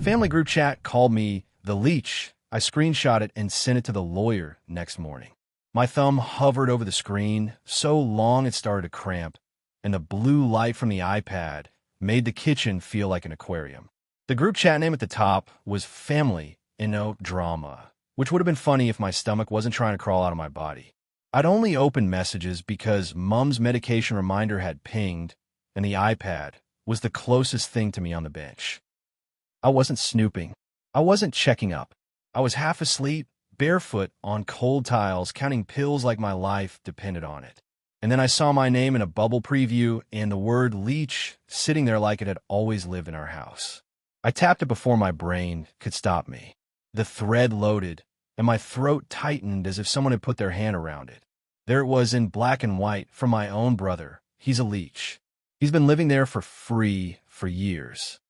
Family group chat called me the Leech. I screenshot it and sent it to the lawyer next morning. My thumb hovered over the screen so long it started to cramp, and the blue light from the iPad made the kitchen feel like an aquarium. The group chat name at the top was Family and No Drama, which would have been funny if my stomach wasn't trying to crawl out of my body. I'd only opened messages because Mom's medication reminder had pinged, and the iPad was the closest thing to me on the bench. I wasn't snooping. I wasn't checking up. I was half asleep, barefoot on cold tiles, counting pills like my life depended on it. And then I saw my name in a bubble preview and the word Leech sitting there like it had always lived in our house. I tapped it before my brain could stop me. The thread loaded, and my throat tightened as if someone had put their hand around it. There it was in black and white from my own brother. He's a Leech. He's been living there for free for years.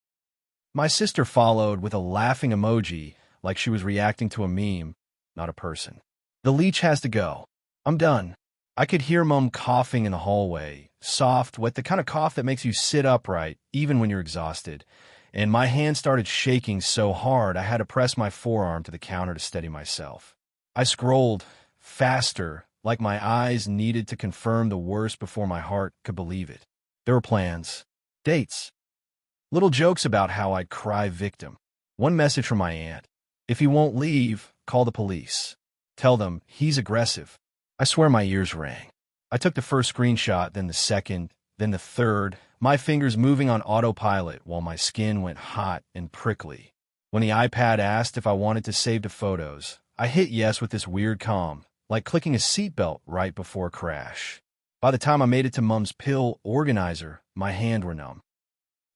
My sister followed with a laughing emoji like she was reacting to a meme, not a person. The Leech has to go. I'm done. I could hear Mom coughing in the hallway, soft, wet, the kind of cough that makes you sit upright even when you're exhausted. And my hand started shaking so hard I had to press my forearm to the counter to steady myself. I scrolled faster, like my eyes needed to confirm the worst before my heart could believe it. There were plans, dates, little jokes about how I'd cry victim. One message from my aunt. If he won't leave, call the police. Tell them he's aggressive. I swear my ears rang. I took the first screenshot, then the second, then the third, my fingers moving on autopilot while my skin went hot and prickly. When the iPad asked if I wanted to save the photos, I hit yes with this weird calm, like clicking a seatbelt right before a crash. By the time I made it to Mom's pill organizer, my hands were numb.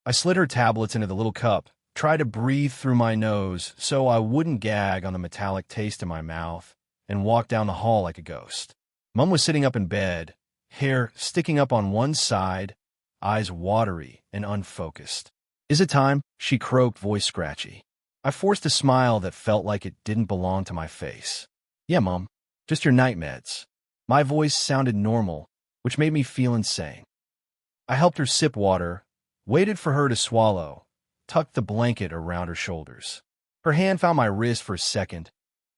I slid her tablets into the little cup, tried to breathe through my nose so I wouldn't gag on the metallic taste in my mouth, and walked down the hall like a ghost. Mom was sitting up in bed, hair sticking up on one side, eyes watery and unfocused. Is it time? She croaked, voice scratchy. I forced a smile that felt like it didn't belong to my face. Yeah, Mom, just your night meds. My voice sounded normal, which made me feel insane. I helped her sip water, waited for her to swallow, tucked the blanket around her shoulders. Her hand found my wrist for a second,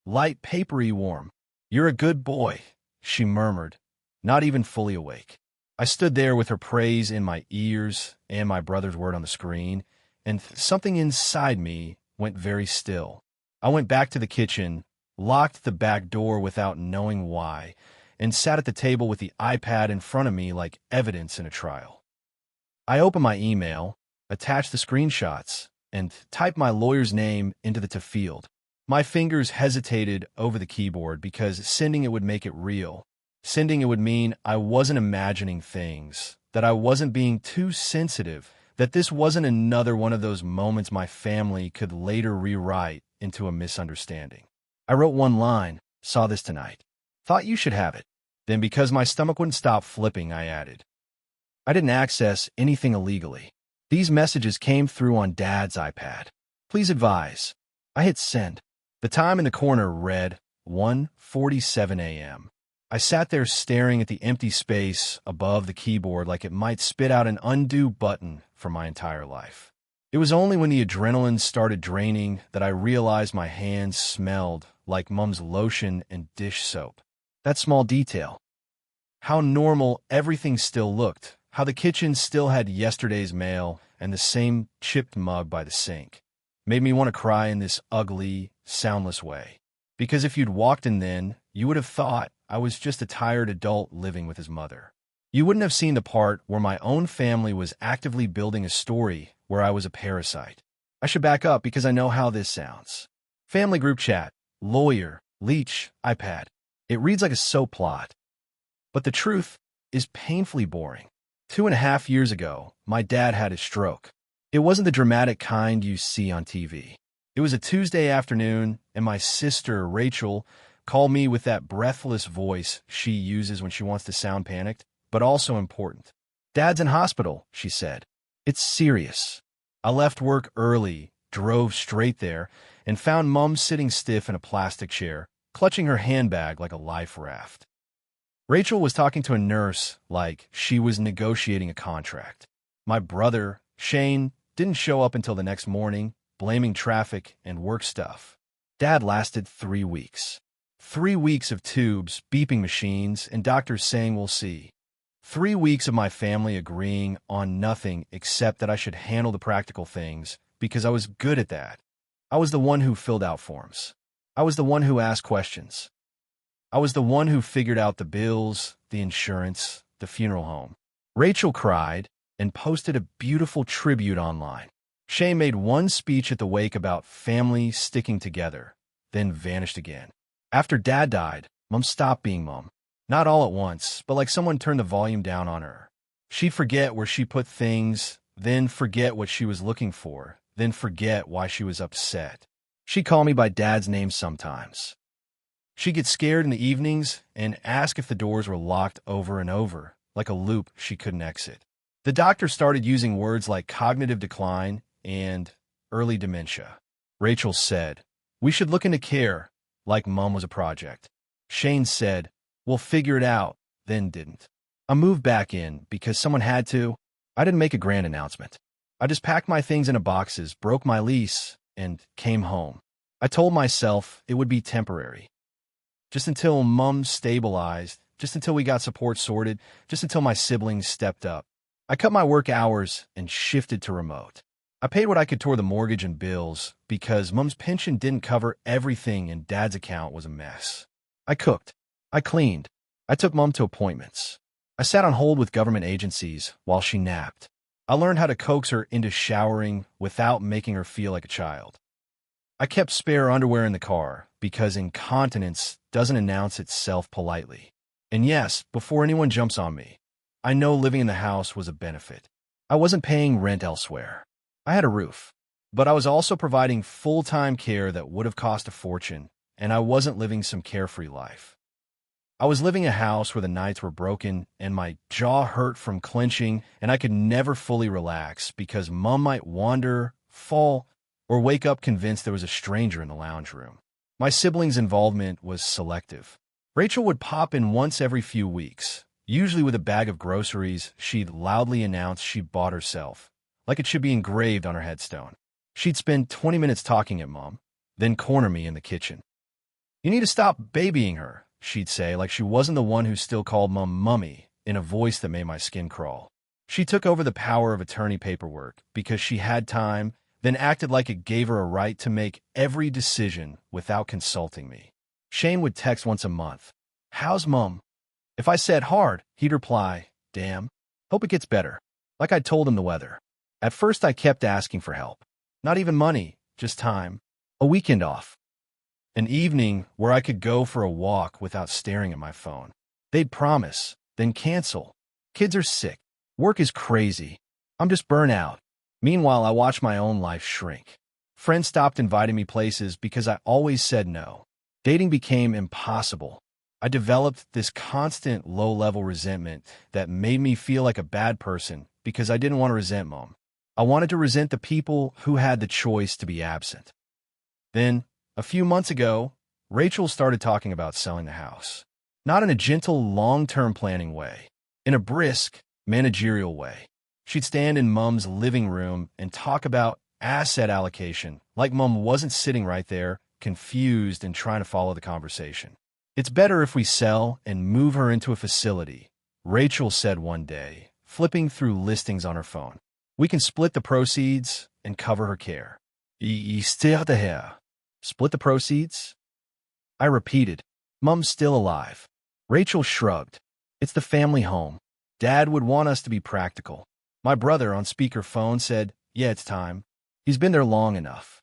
light, papery warm. You're a good boy, she murmured, not even fully awake. I stood there with her praise in my ears and my brother's word on the screen, and something inside me went very still. I went back to the kitchen, locked the back door without knowing why, and sat at the table with the iPad in front of me like evidence in a trial. I opened my email, attached the screenshots, and typed my lawyer's name into the to field. My fingers hesitated over the keyboard because sending it would make it real. Sending it would mean I wasn't imagining things, that I wasn't being too sensitive, that this wasn't another one of those moments my family could later rewrite into a misunderstanding. I wrote one line, saw this tonight. Thought you should have it. Then because my stomach wouldn't stop flipping, I added. I didn't access anything illegally. These messages came through on Dad's iPad. Please advise. I hit send. The time in the corner read 1:47 a.m. I sat there staring at the empty space above the keyboard like it might spit out an undo button for my entire life. It was only when the adrenaline started draining that I realized my hands smelled like Mom's lotion and dish soap. That small detail. How normal everything still looked. How the kitchen still had yesterday's mail and the same chipped mug by the sink. Made me want to cry in this ugly, soundless way. Because if you'd walked in then, you would have thought I was just a tired adult living with his mother. You wouldn't have seen the part where my own family was actively building a story where I was a parasite. I should back up because I know how this sounds. Family group chat, lawyer, Leech, iPad. It reads like a soap plot. But the truth is painfully boring. 2.5 years ago, my dad had a stroke. It wasn't the dramatic kind you see on TV. It was a Tuesday afternoon, and my sister, Rachel, called me with that breathless voice she uses when she wants to sound panicked, but also important. Dad's in hospital, she said. It's serious. I left work early, drove straight there, and found Mom sitting stiff in a plastic chair, clutching her handbag like a life raft. Rachel was talking to a nurse like she was negotiating a contract. My brother, Shane, didn't show up until the next morning, blaming traffic and work stuff. Dad lasted 3 weeks. 3 weeks of tubes, beeping machines, and doctors saying we'll see. 3 weeks of my family agreeing on nothing except that I should handle the practical things because I was good at that. I was the one who filled out forms. I was the one who asked questions. I was the one who figured out the bills, the insurance, the funeral home. Rachel cried and posted a beautiful tribute online. Shane made one speech at the wake about family sticking together, then vanished again. After Dad died, Mom stopped being Mom. Not all at once, but like someone turned the volume down on her. She'd forget where she put things, then forget what she was looking for, then forget why she was upset. She'd call me by Dad's name sometimes. She'd get scared in the evenings and ask if the doors were locked over and over, like a loop she couldn't exit. The doctor started using words like cognitive decline and early dementia. Rachel said, "We should look into care," like Mom was a project. Shane said, "We'll figure it out," then didn't. I moved back in because someone had to. I didn't make a grand announcement. I just packed my things into boxes, broke my lease, and came home. I told myself it would be temporary. Just until Mom stabilized, just until we got support sorted, just until my siblings stepped up. I cut my work hours and shifted to remote. I paid what I could toward the mortgage and bills because Mom's pension didn't cover everything and Dad's account was a mess. I cooked. I cleaned. I took Mom to appointments. I sat on hold with government agencies while she napped. I learned how to coax her into showering without making her feel like a child. I kept spare underwear in the car because incontinence doesn't announce itself politely. And yes, before anyone jumps on me, I know living in the house was a benefit. I wasn't paying rent elsewhere. I had a roof. But I was also providing full-time care that would have cost a fortune, and I wasn't living some carefree life. I was living in a house where the nights were broken and my jaw hurt from clenching, and I could never fully relax because Mom might wander, fall, or wake up convinced there was a stranger in the lounge room. My siblings' involvement was selective. Rachel would pop in once every few weeks, usually with a bag of groceries she'd loudly announce she bought herself, like it should be engraved on her headstone. She'd spend 20 minutes talking at Mom, then corner me in the kitchen. "You need to stop babying her," she'd say, like she wasn't the one who still called Mom Mummy, in a voice that made my skin crawl. She took over the power of attorney paperwork because she had time, then acted like it gave her a right to make every decision without consulting me. Shane would text once a month, "How's Mom?" If I said hard, he'd reply, "Damn, hope it gets better," like I'd told him the weather. At first I kept asking for help. Not even money, just time. A weekend off. An evening where I could go for a walk without staring at my phone. They'd promise, then cancel. Kids are sick. Work is crazy. I'm just burnt out. Meanwhile, I watched my own life shrink. Friends stopped inviting me places because I always said no. Dating became impossible. I developed this constant low-level resentment that made me feel like a bad person because I didn't want to resent Mom. I wanted to resent the people who had the choice to be absent. Then, a few months ago, Rachel started talking about selling the house. Not in a gentle, long-term planning way. In a brisk, managerial way. She'd stand in Mom's living room and talk about asset allocation, like Mom wasn't sitting right there, confused and trying to follow the conversation. "It's better if we sell and move her into a facility," Rachel said one day, flipping through listings on her phone. "We can split the proceeds and cover her care." Split the proceeds? I repeated, "Mom's still alive." Rachel shrugged. "It's the family home. Dad would want us to be practical." My brother on speakerphone said, "Yeah, it's time. He's been there long enough."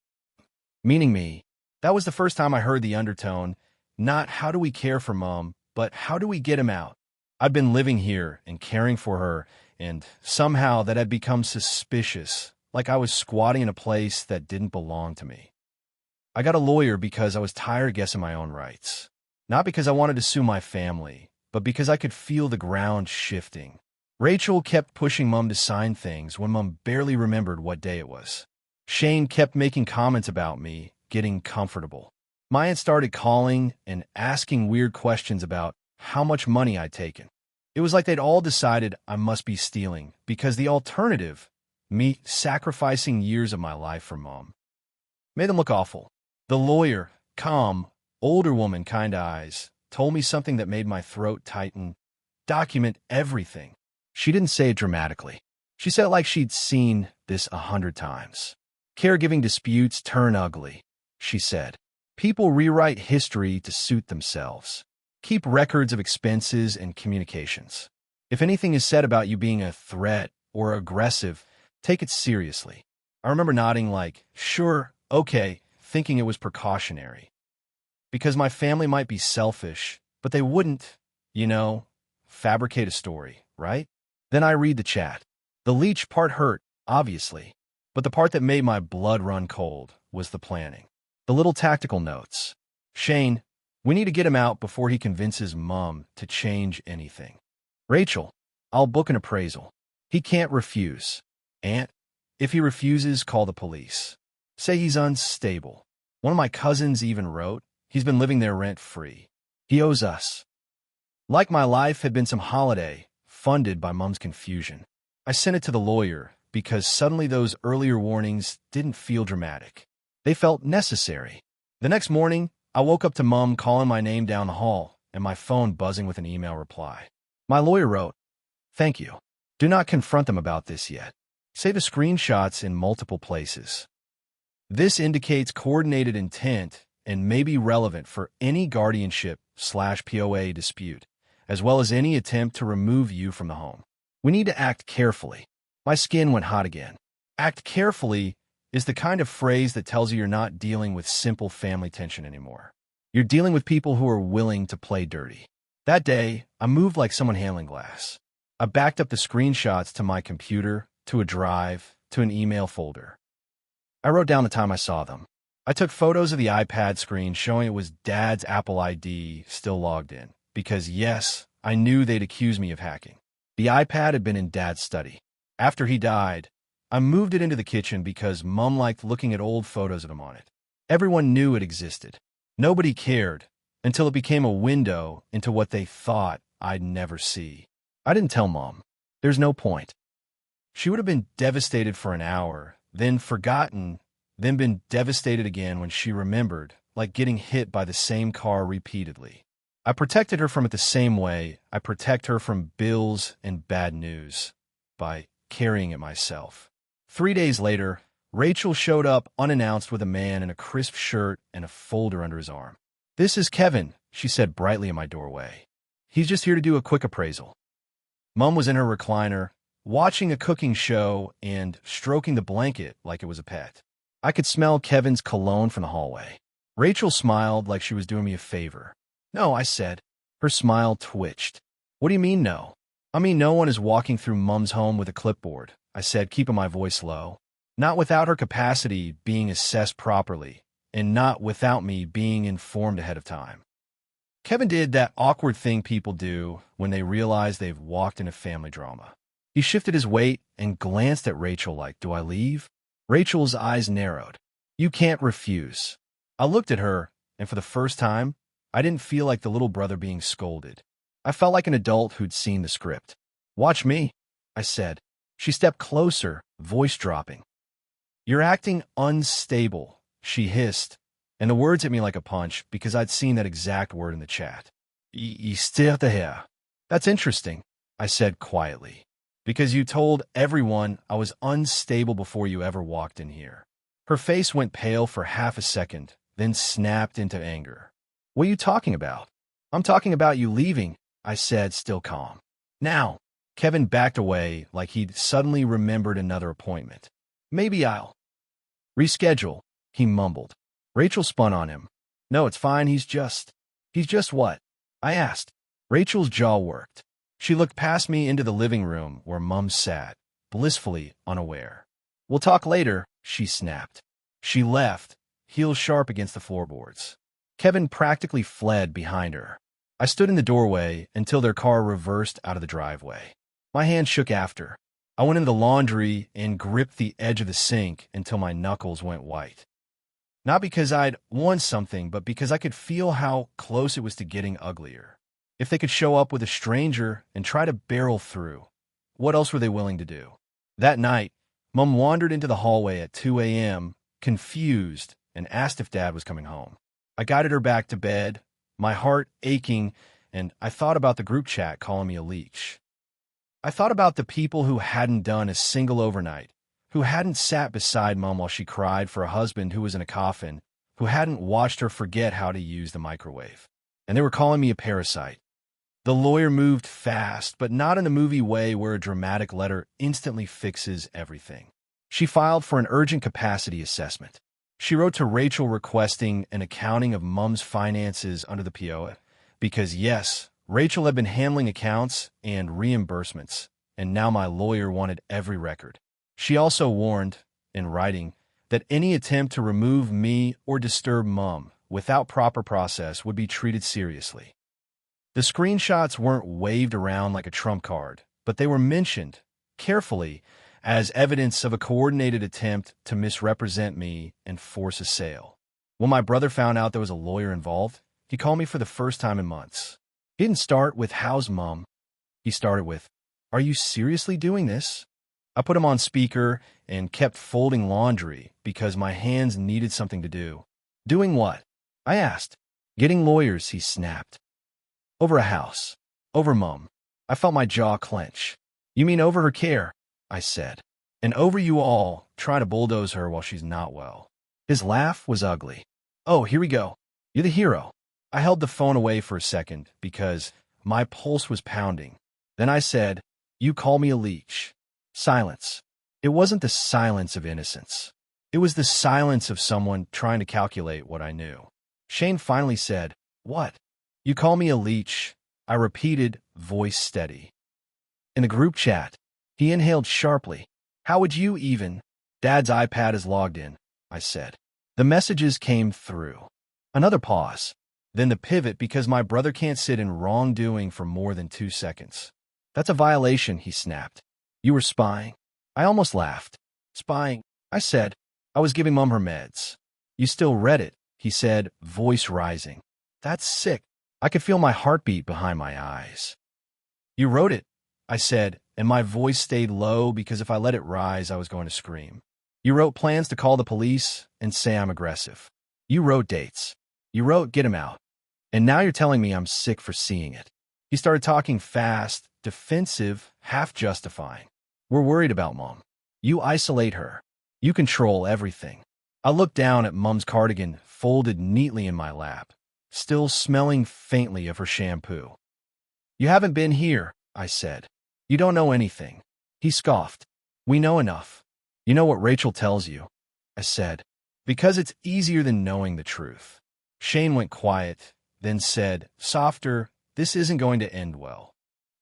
Meaning me. That was the first time I heard the undertone, not "how do we care for Mom," but "how do we get him out?" I'd been living here and caring for her, and somehow that had become suspicious, like I was squatting in a place that didn't belong to me. I got a lawyer because I was tired of guessing my own rights. Not because I wanted to sue my family, but because I could feel the ground shifting. Rachel kept pushing Mom to sign things when Mom barely remembered what day it was. Shane kept making comments about me, getting comfortable. My aunt started calling and asking weird questions about how much money I'd taken. It was like they'd all decided I must be stealing, because the alternative, me sacrificing years of my life for Mom, Made them look awful. The lawyer, calm, older woman, kind eyes, told me something that made my throat tighten. Document everything. She didn't say it dramatically. She said it like she'd seen this 100 times. Caregiving disputes turn ugly, she said. People rewrite history to suit themselves. Keep records of expenses and communications. If anything is said about you being a threat or aggressive, take it seriously. I remember nodding like, sure, okay, thinking it was precautionary. Because my family might be selfish, but they wouldn't, fabricate a story, right? Then I read the chat. The Leech part hurt, obviously, but the part that made my blood run cold was the planning. The little tactical notes. Shane, we need to get him out before he convinces Mom to change anything. Rachel, I'll book an appraisal. He can't refuse. Aunt, if he refuses, call the police. Say he's unstable. One of my cousins even wrote, he's been living there rent-free. He owes us. Like my life had been some holiday, funded by Mom's confusion. I sent it to the lawyer because suddenly those earlier warnings didn't feel dramatic. They felt necessary. The next morning, I woke up to Mom calling my name down the hall and my phone buzzing with an email reply. My lawyer wrote, "Thank you. Do not confront them about this yet. Save the screenshots in multiple places. This indicates coordinated intent and may be relevant for any guardianship/POA dispute, as well as any attempt to remove you from the home. We need to act carefully." My skin went hot again. Act carefully is the kind of phrase that tells you you're not dealing with simple family tension anymore. You're dealing with people who are willing to play dirty. That day, I moved like someone handling glass. I backed up the screenshots to my computer, to a drive, to an email folder. I wrote down the time I saw them. I took photos of the iPad screen showing it was Dad's Apple ID still logged in, because yes, I knew they'd accuse me of hacking. The iPad had been in Dad's study. After he died, I moved it into the kitchen because Mom liked looking at old photos of him on it. Everyone knew it existed. Nobody cared until it became a window into what they thought I'd never see. I didn't tell Mom. There's no point. She would have been devastated for an hour, then forgotten, then been devastated again when she remembered, like getting hit by the same car repeatedly. I protected her from it the same way I protect her from bills and bad news, by carrying it myself. 3 days later, Rachel showed up unannounced with a man in a crisp shirt and a folder under his arm. "This is Kevin," she said brightly in my doorway. "He's just here to do a quick appraisal." Mom was in her recliner, watching a cooking show and stroking the blanket like it was a pet. I could smell Kevin's cologne from the hallway. Rachel smiled like she was doing me a favor. "No," I said. Her smile twitched. "What do you mean, no?" "I mean, no one is walking through Mom's home with a clipboard," I said, keeping my voice low. "Not without her capacity being assessed properly, and not without me being informed ahead of time." Kevin did that awkward thing people do when they realize they've walked into family drama. He shifted his weight and glanced at Rachel like, "Do I leave?" Rachel's eyes narrowed. "You can't refuse." I looked at her, and for the first time, I didn't feel like the little brother being scolded. I felt like an adult who'd seen the script. "Watch me," I said. She stepped closer, voice dropping. "You're acting unstable," she hissed, and the words hit me like a punch because I'd seen that exact word in the chat. "Hier." "That's interesting," I said quietly, "because you told everyone I was unstable before you ever walked in here." Her face went pale for half a second, then snapped into anger. "What are you talking about?" "I'm talking about you leaving," I said, still calm. "Now." Kevin backed away like he'd suddenly remembered another appointment. "Maybe I'll reschedule," he mumbled. Rachel spun on him. "No, it's fine. He's just what?" I asked. Rachel's jaw worked. She looked past me into the living room where Mom sat, blissfully unaware. "We'll talk later," she snapped. She left, heels sharp against the floorboards. Kevin practically fled behind her. I stood in the doorway until their car reversed out of the driveway. My hand shook after. I went into the laundry and gripped the edge of the sink until my knuckles went white. Not because I'd won something, but because I could feel how close it was to getting uglier. If they could show up with a stranger and try to barrel through, what else were they willing to do? That night, Mom wandered into the hallway at 2 a.m., confused and asked if Dad was coming home. I guided her back to bed, my heart aching, and I thought about the group chat calling me a leech. I thought about the people who hadn't done a single overnight, who hadn't sat beside Mom while she cried for a husband who was in a coffin, who hadn't watched her forget how to use the microwave. And they were calling me a parasite. The lawyer moved fast, but not in the movie way where a dramatic letter instantly fixes everything. She filed for an urgent capacity assessment. She wrote to Rachel requesting an accounting of Mom's finances under the PO, because yes, Rachel had been handling accounts and reimbursements, and now my lawyer wanted every record. She also warned, in writing, that any attempt to remove me or disturb Mom without proper process would be treated seriously. The screenshots weren't waved around like a trump card, but they were mentioned, carefully, as evidence of a coordinated attempt to misrepresent me and force a sale. When my brother found out there was a lawyer involved, he called me for the first time in months. He didn't start with, "How's Mom?" He started with, "Are you seriously doing this?" I put him on speaker and kept folding laundry because my hands needed something to do. "Doing what?" I asked. "Getting lawyers," he snapped. "Over a house. Over Mom." I felt my jaw clench. "You mean over her care?" I said. "And over you all, trying to bulldoze her while she's not well." His laugh was ugly. "Oh, here we go. You're the hero." I held the phone away for a second because my pulse was pounding. Then I said, "You call me a leech." Silence. It wasn't the silence of innocence. It was the silence of someone trying to calculate what I knew. Shane finally said, "What?" "You call me a leech," I repeated, voice steady. In the group chat, he inhaled sharply. "How would you even?" "Dad's iPad is logged in," I said. The messages came through. Another pause. Then the pivot because my brother can't sit in wrongdoing for more than 2 seconds. "That's a violation," he snapped. "You were spying?" I almost laughed. "Spying?" I said. "I was giving Mom her meds." "You still read it," he said, voice rising. "That's sick." I could feel my heartbeat behind my eyes. "You wrote it," I said, and my voice stayed low because if I let it rise, I was going to scream. "You wrote plans to call the police and say I'm aggressive. You wrote dates. You wrote get him out. And now you're telling me I'm sick for seeing it." He started talking fast, defensive, half justifying. "We're worried about Mom. You isolate her. You control everything." I looked down at Mom's cardigan folded neatly in my lap, still smelling faintly of her shampoo. "You haven't been here," I said. "You don't know anything." He scoffed. "We know enough." "You know what Rachel tells you," I said, "because it's easier than knowing the truth." Shane went quiet, then said, softer, "This isn't going to end well."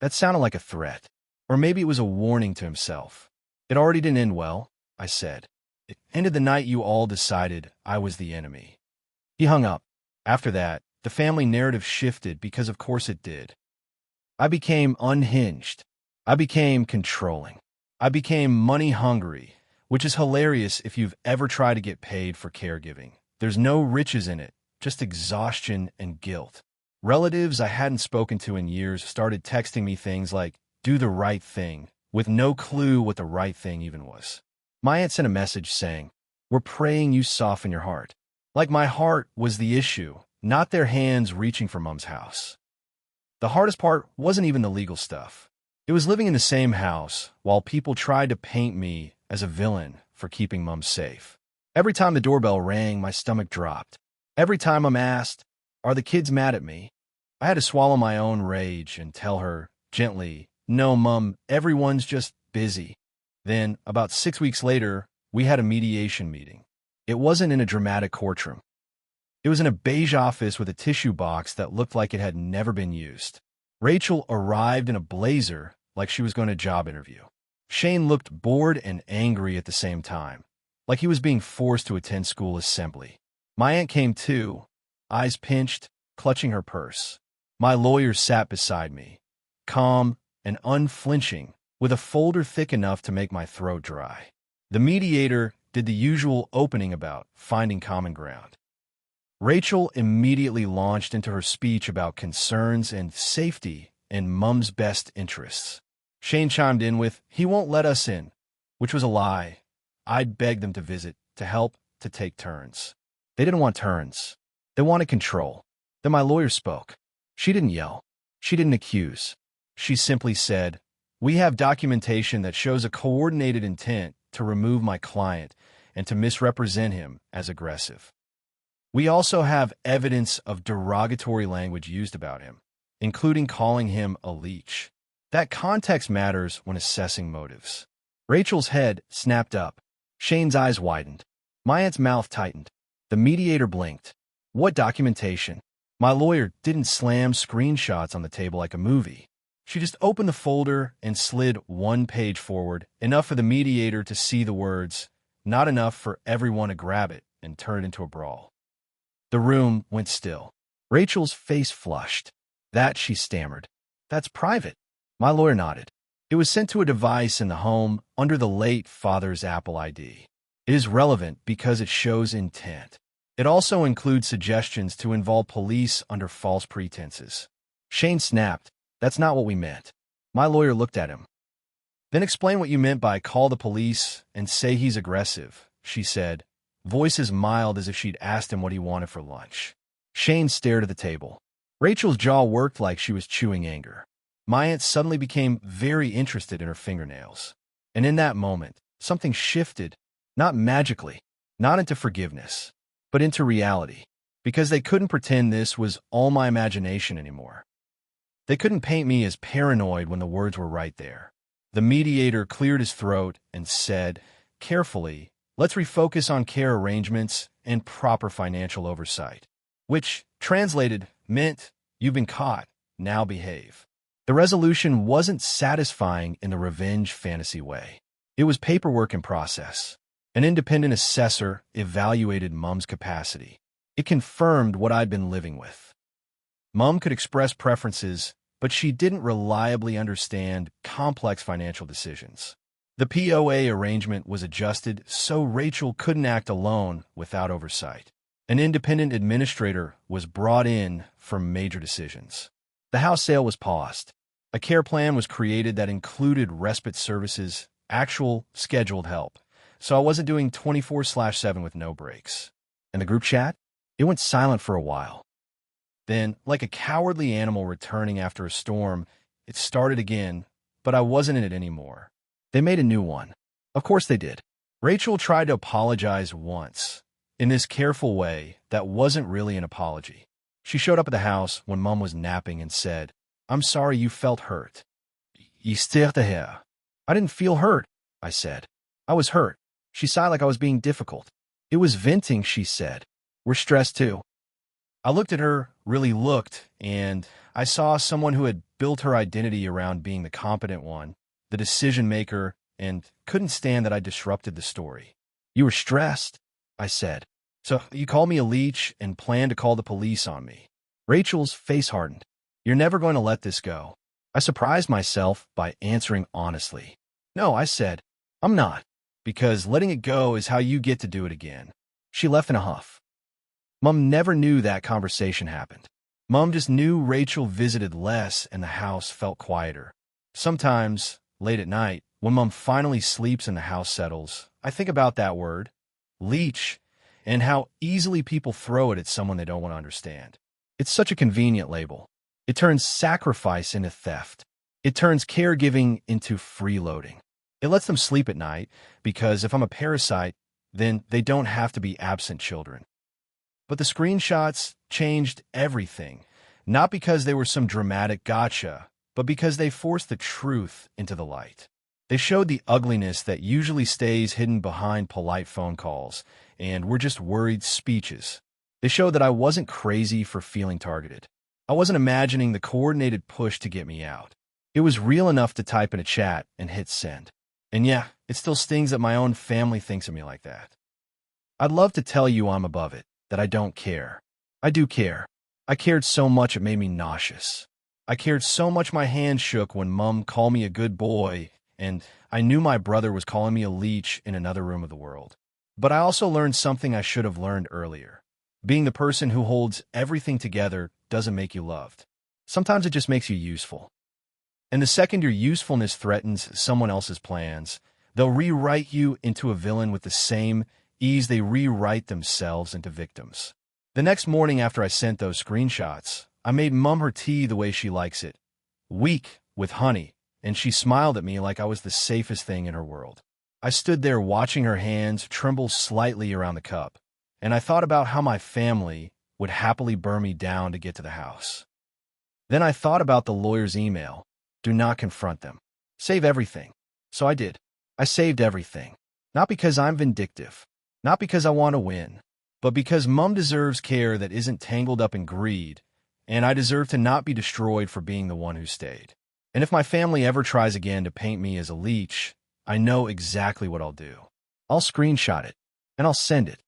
That sounded like a threat, or maybe it was a warning to himself. "It already didn't end well," I said. "It ended the night you all decided I was the enemy." He hung up. After that, the family narrative shifted because of course it did. I became unhinged. I became controlling. I became money-hungry, which is hilarious if you've ever tried to get paid for caregiving. There's no riches in it, just exhaustion and guilt. Relatives I hadn't spoken to in years started texting me things like, "Do the right thing," with no clue what the right thing even was. My aunt sent a message saying, "We're praying you soften your heart." Like my heart was the issue, not their hands reaching for Mom's house. The hardest part wasn't even the legal stuff. It was living in the same house while people tried to paint me as a villain for keeping Mom safe. Every time the doorbell rang, my stomach dropped. Every time I'm asked, "Are the kids mad at me?" I had to swallow my own rage and tell her, gently, "No, Mom, everyone's just busy." Then, about 6 weeks later, we had a mediation meeting. It wasn't in a dramatic courtroom. It was in a beige office with a tissue box that looked like it had never been used. Rachel arrived in a blazer like she was going to a job interview. Shane looked bored and angry at the same time, like he was being forced to attend school assembly. My aunt came too, eyes pinched, clutching her purse. My lawyer sat beside me, calm and unflinching, with a folder thick enough to make my throat dry. The mediator did the usual opening about finding common ground. Rachel immediately launched into her speech about concerns and safety and Mom's best interests. Shane chimed in with, "He won't let us in," which was a lie. I'd begged them to visit, to help, to take turns. They didn't want turns. They wanted control. Then my lawyer spoke. She didn't yell. She didn't accuse. She simply said, "We have documentation that shows a coordinated intent to remove my client and to misrepresent him as aggressive. We also have evidence of derogatory language used about him, including calling him a leech. That context matters when assessing motives." Rachel's head snapped up. Shane's eyes widened. My aunt's mouth tightened. The mediator blinked. What documentation? My lawyer didn't slam screenshots on the table like a movie. She just opened the folder and slid one page forward, enough for the mediator to see the words, not enough for everyone to grab it and turn it into a brawl. The room went still. Rachel's face flushed. "That," she stammered. "That's private." My lawyer nodded. "It was sent to a device in the home under the late father's Apple ID. It is relevant because it shows intent. It also includes suggestions to involve police under false pretenses." Shane snapped. "That's not what we meant." My lawyer looked at him. "Then explain what you meant by call the police and say he's aggressive," she said, voice as mild as if she'd asked him what he wanted for lunch. Shane stared at the table. Rachel's jaw worked like she was chewing anger. My aunt suddenly became very interested in her fingernails. And in that moment, something shifted, not magically, not into forgiveness, but into reality, because they couldn't pretend this was all my imagination anymore. They couldn't paint me as paranoid when the words were right there. The mediator cleared his throat and said, carefully, "Let's refocus on care arrangements and proper financial oversight," which, translated, meant, "You've been caught, now behave." The resolution wasn't satisfying in the revenge fantasy way. It was paperwork in process. An independent assessor evaluated Mum's capacity. It confirmed what I'd been living with. Mum could express preferences, but she didn't reliably understand complex financial decisions. The POA arrangement was adjusted so Rachel couldn't act alone without oversight. An independent administrator was brought in for major decisions. The house sale was paused. A care plan was created that included respite services, actual scheduled help, so I wasn't doing 24/7 with no breaks. And the group chat? It went silent for a while. Then, like a cowardly animal returning after a storm, it started again, but I wasn't in it anymore. They made a new one. Of course they did. Rachel tried to apologize once, in this careful way that wasn't really an apology. She showed up at the house when Mum was napping and said, "I'm sorry you felt hurt." I didn't feel hurt, I said. I was hurt. She sighed like I was being difficult. "It was venting," she said. "We're stressed too." I looked at her, really looked, and I saw someone who had built her identity around being the competent one, the decision maker, and couldn't stand that I disrupted the story. "You were stressed," I said. "So you called me a leech and planned to call the police on me." Rachel's face hardened. "You're never going to let this go." I surprised myself by answering honestly. "No," I said, "I'm not, because letting it go is how you get to do it again." She left in a huff. Mum never knew that conversation happened. Mum just knew Rachel visited less and the house felt quieter. Sometimes, late at night, when Mum finally sleeps and the house settles, I think about that word, leech, and how easily people throw it at someone they don't want to understand. It's such a convenient label. It turns sacrifice into theft. It turns caregiving into freeloading. It lets them sleep at night, because if I'm a parasite, then they don't have to be absent children. But the screenshots changed everything, not because they were some dramatic gotcha, but because they forced the truth into the light. They showed the ugliness that usually stays hidden behind polite phone calls, and we're just worried speeches. They showed that I wasn't crazy for feeling targeted. I wasn't imagining the coordinated push to get me out. It was real enough to type in a chat and hit send. And yeah, it still stings that my own family thinks of me like that. I'd love to tell you I'm above it, that I don't care. I do care. I cared so much it made me nauseous. I cared so much my hand shook when Mum called me a good boy, and I knew my brother was calling me a leech in another room of the world. But I also learned something I should have learned earlier. Being the person who holds everything together doesn't make you loved. Sometimes it just makes you useful. And the second your usefulness threatens someone else's plans, they'll rewrite you into a villain with the same ease they rewrite themselves into victims. The next morning after I sent those screenshots, I made Mum her tea the way she likes it, weak, with honey, and she smiled at me like I was the safest thing in her world. I stood there watching her hands tremble slightly around the cup, and I thought about how my family would happily burn me down to get to the house. Then I thought about the lawyer's email. Do not confront them. Save everything. So I did. I saved everything. Not because I'm vindictive. Not because I want to win. But because Mum deserves care that isn't tangled up in greed, and I deserve to not be destroyed for being the one who stayed. And if my family ever tries again to paint me as a leech, I know exactly what I'll do. I'll screenshot it, and I'll send it.